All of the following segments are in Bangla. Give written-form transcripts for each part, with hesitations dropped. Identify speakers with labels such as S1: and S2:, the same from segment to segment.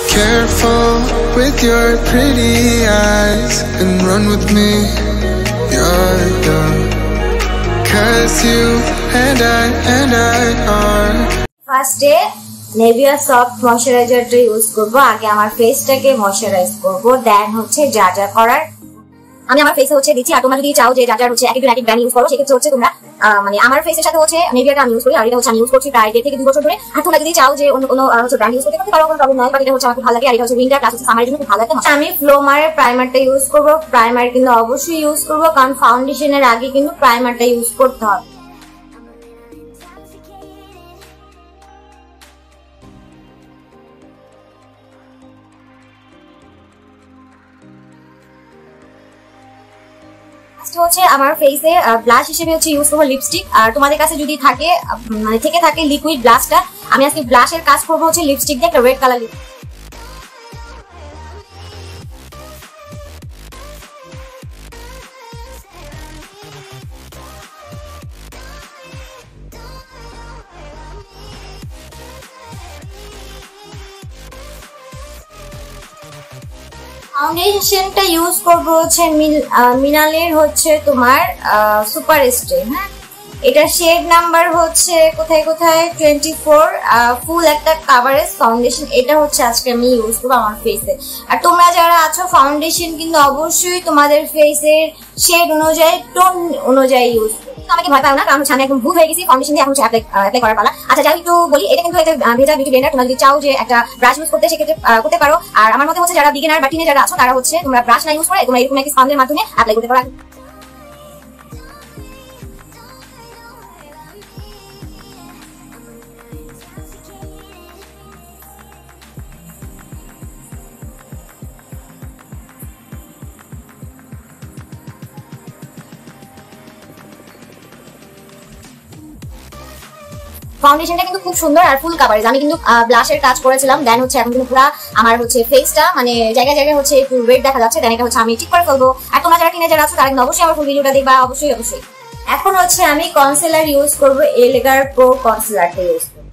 S1: Careful with your pretty eyes and run with me, yeah. Cause you and I are
S2: First day Nivea soft moisturizer টা ইউজ করব আগে আমার ফেসটাকে ময়শ্চারাইজ করব দেন হচ্ছে যা যা করার আমি আমার ফেসে হচ্ছে দিচ্ছি আর তোমরা যদি চাও যে যা যা হচ্ছে একই ব্র্যান্ড ইউজ করো সেক্ষেত্রে হচ্ছে তোমরা মানে আমার ফেসের সাথে হচ্ছে Niveaটা আমি ইউজ করি আর এটা হচ্ছে আমি ইউজ করছি প্রায় 1.5 থেকে 2 বছর ধরে আর তোমরা যদি চাও যে অন্য কোনো হচ্ছে ব্র্যান্ড ইউজ করতে পারো কোনো প্রবলেম নাই বাট এটা হচ্ছে আমার খুব ভালো লাগে আর এটা হচ্ছে উইন্টার প্লাস হচ্ছে সামারের জন্য খুব ভালো লাগে আমি ফ্লোমারের প্রাইমারটা ইউজ করব প্রাইমার কিন্তু অবশ্যই ইউজ করব কারণ ফাউন্ডেশনের আগে কিন্তু প্রাইমারটা ইউজ করতে হবে হচ্ছে আমার ফেসে ব্লাশ হিসেবে হচ্ছে ইউজ করব লিপস্টিক আর তোমাদের কাছে যদি থাকে মানে থেকে থাকে লিকুইড ব্লাশটা আমি আজকে ব্লাশের কাজ করব হচ্ছে লিপস্টিক দিয়ে একটা রেড কালার ফাউন্ডেশনটা ইউজ করব হচ্ছে মিনালের হচ্ছে তোমার সুপার স্টে হ্যাঁ এটা শেড নাম্বার হচ্ছে কোথায় 24 ফুল একটা কভারেজ ফাউন্ডেশন এটা হচ্ছে আজকে আমি ইউজ করব আমার ফেসে আর তোমরা যারা আছো ফাউন্ডেশন কিন্তু অবশ্যই তোমাদের ফেসের শেড অনুযায়ী টোন অনুযায়ী ইউজ আমাকে ভয় পাও না কারণ আমি একদম ভুল হয়ে গেছি ফাউন্ডেশন দিয়ে এখন অ্যাপ্লাই করার পালা আচ্ছা যাই একটু বলি এটা কিন্তু একটা ভেজা বিউটি ব্লেন্ডার তোমরা যদি চাও যে একটা ব্রাশ ইউজ করতে সেক্ষেত্রে করতে পারো আর আমার মতে হচ্ছে যারা বিগিনার বা টিনে যারা আছো তারা হচ্ছে তোমরা ব্রাশ না ইউজ করে তোমরা এরকম একটা স্পঞ্জের মাধ্যমে অ্যাপ্লাই করতে পারো ফাউন্ডেশনটা কিন্তু খুব সুন্দর আর ফুল কভারেজ আমি কিন্তু ব্লাশের কাজ করেছিলাম দেন হচ্ছে এখন কিন্তু পুরো আমার হচ্ছে ফেসটা মানে জায়গায় জায়গায় হচ্ছে একটু রেড দেখা যাচ্ছে দেন এটা হচ্ছে আমি ঠিক করে ফেলবো আর তোমরা যারা টিনেজার আছো তারা কিন্তু অবশ্যই আমার ফুল ভিডিওটা দেখবা অবশ্যই এখন হচ্ছে আমি কনসিলার ইউজ করব এলেগার প্রো কনসিলারটা ইউজ করব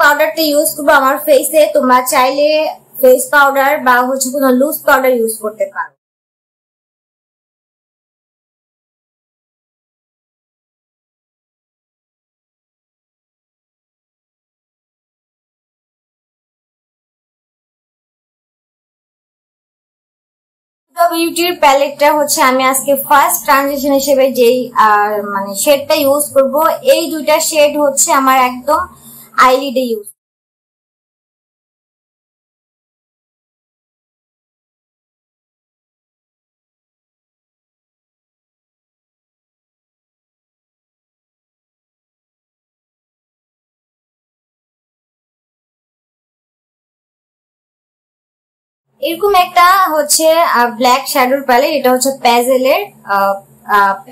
S2: পাউডারটা ইউজ করবো আমার ফেসে তোমরা চাইলে ফেস পাউডার বা হচ্ছে কোনো লুজ পাউডার ইউজ করতে পারো বিউটির প্যালেটটা হচ্ছে আমি আজকে ফার্স্ট ট্রানজিশন হিসেবে যেই মানে শেডটা ইউজ করব এই দুইটা শেড হচ্ছে আমার একদম আইলিডে ইউজ এরকম একটা হচ্ছে ব্ল্যাক শ্যাডোর প্যালেট এটা হচ্ছে প্যাজেলের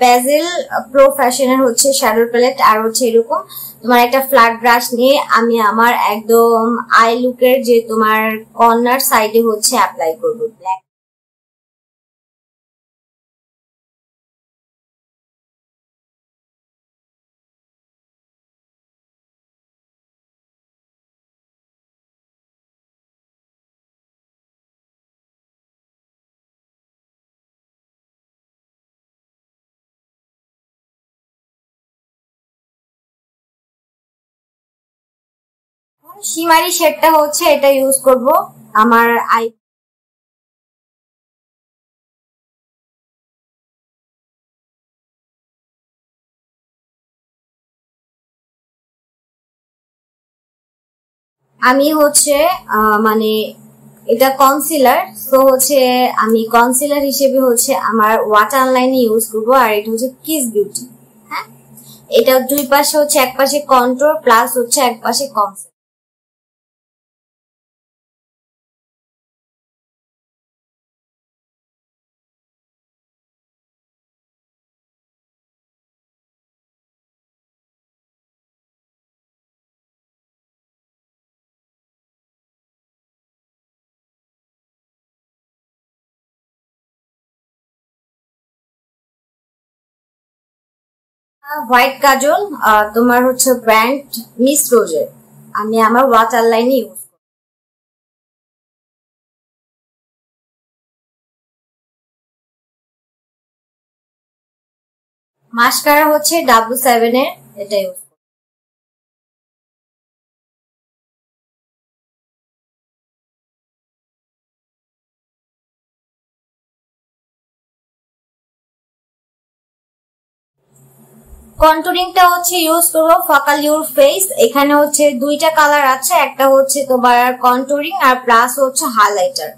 S2: প্যাজেল প্রো ফ্যাশনের হচ্ছে শ্যাডোর প্যালেট আর হচ্ছে এরকম তোমার একটা ফ্ল্যাট ব্রাশ নিয়ে আমি আমার একদম আই লুকের যে তোমার কর্নার সাইডে হচ্ছে অ্যাপ্লাই করবো ব্ল্যাক শিমারি শেডটা হচ্ছে এটা ইউজ করব আমার আই আমি হচ্ছে মানে এটা কনসিলার তো হচ্ছে আমি কনসিলার হিসেবে হচ্ছে আমার ওয়াটার লাইন ইউজ করব আর এটা হচ্ছে কিস বিউটি হ্যাঁ এটা দুই পাশে হচ্ছে এক পাশে কন্ট্রোল প্লাস হচ্ছে এক পাশে কনসিলার হোয়াইট কাজল তোমার হচ্ছে ব্র্যান্ড মিস রোজের, আমি আমার ওয়াটার লাইনে ইউজ। মাস্কারা হচ্ছে W7 এর, এটা ইউজ। কন্টুরিংটা হচ্ছে ইউজ করবো ফকাল ইউর ফেস। এখানে হচ্ছে দুইটা কালার আছে, একটা হচ্ছে তোমার কন্টুরিং আর প্লাস হচ্ছে হাইলাইটার।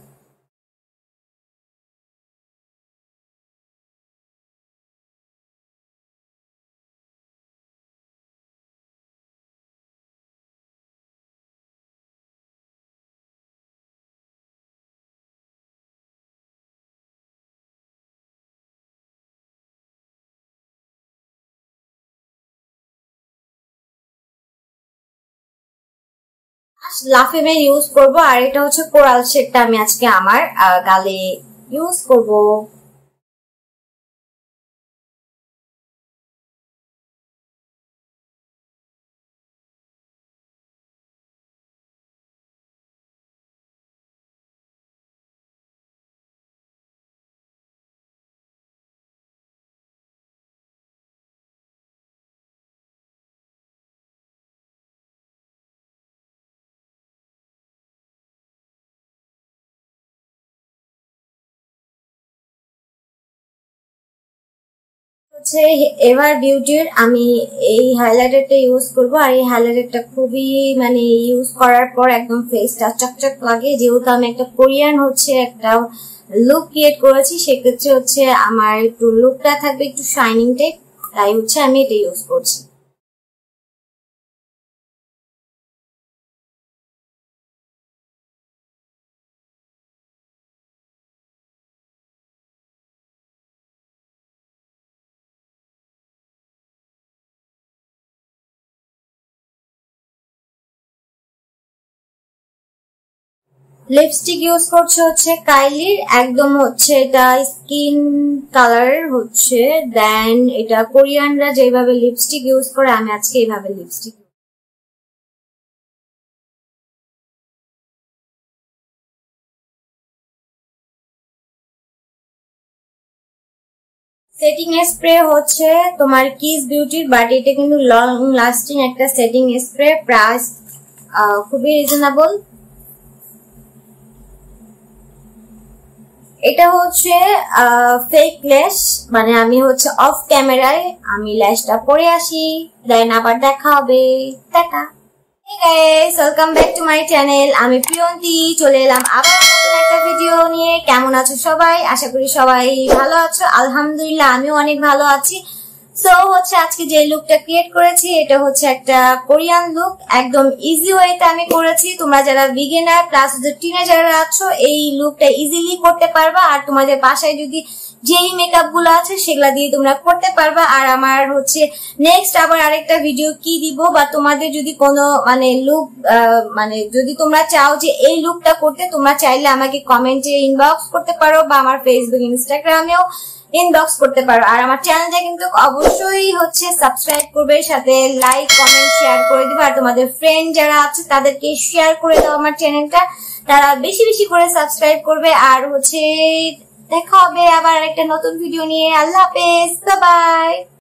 S2: লাফেমের ইউজ করব, আর এটা হচ্ছে কোরাল শেডটা আমি আজকে আমার গালে ইউজ করব। হচ্ছে এভার বিউটির আমি এই হাইলাইটারটা ইউজ করব, আর এই হাইলাইটারটা খুবই মানে ইউজ করার পর একদম ফেসটা চকচক লাগে। যেহেতু আমি একটা কোরিয়ান হচ্ছে একটা লুক ক্রিয়েট করেছি, সেক্ষেত্রে হচ্ছে আমার একটু লুকটা থাকবে একটু শাইনিং টাইপ, তাই হচ্ছে আমি এটা ইউজ করছি। লিপস্টিক ইউজ করছে হচ্ছে কাইলির, একদম হচ্ছে এটা স্কিন কালার হচ্ছে, দেন এটা কোরিয়ানরা যেভাবে লিপস্টিক ইউজ করে আমি আজকে এইভাবে লিপস্টিক। সেটিং স্প্রে হচ্ছে তোমার কিস বিউটির, বাট এটা কিন্তু লং লাস্টিং একটা সেটিং স্প্রে, প্রাইস খুবই রিজনেবল। এটা হচ্ছে ফেক ল্যাশ, মানে আমি হচ্ছে অফ ক্যামেরায় আমি ল্যাশটা পরে আসি, দেন আবার দেখা হবে, tata. Hey guys, welcome back to my channel. আমি প্রিয়ন্তী চলে এলাম আবার নতুন একটা ভিডিও নিয়ে। কেমন আছো সবাই? আশা করি সবাই ভালো আছো। আলহামদুলিল্লাহ আমিও অনেক ভালো আছি। সো হচ্ছে আজকে যে লুকটা ক্রিয়েট করেছি এটা হচ্ছে একটা কোরিয়ান লুক, একদম ইজি ওয়েতে আমি করেছি। তোমরা যারা বিগিনার প্লাস টিনেজাররা আছো এই লুকটা ইজিলি করতে পারবা, আর তোমাদের বাসায় যদি যেই মেকআপ গুলো আছে সেগুলা দিয়ে তোমরা করতে পারবা। আর আমার হচ্ছে নেক্সট আবার আরেকটা ভিডিও কি দিব, বা তোমাদের যদি কোনো মানে লুক মানে যদি তোমরা চাও যে এই লুকটা করতে, তোমরা চাইলে আমাকে কমেন্টে ইনবক্স করতে পারো, বা আমার ফেসবুক ইনস্টাগ্রামেও ইনবক্স করতে পারো। আর আমার চ্যানেলটা কিন্তু অবশ্যই হচ্ছে সাবস্ক্রাইব করবে, সাথে লাইক কমেন্ট শেয়ার করে দিবে, আর তোমাদের ফ্রেন্ড যারা আছে তাদেরকে শেয়ার করে দাও আমার চ্যানেলটা, তারা বেশি বেশি করে সাবস্ক্রাইব করবে। আর হচ্ছে দেখা হবে আবার একটা নতুন ভিডিও নিয়ে। আল্লাহ হাফেজ, বাই বাই।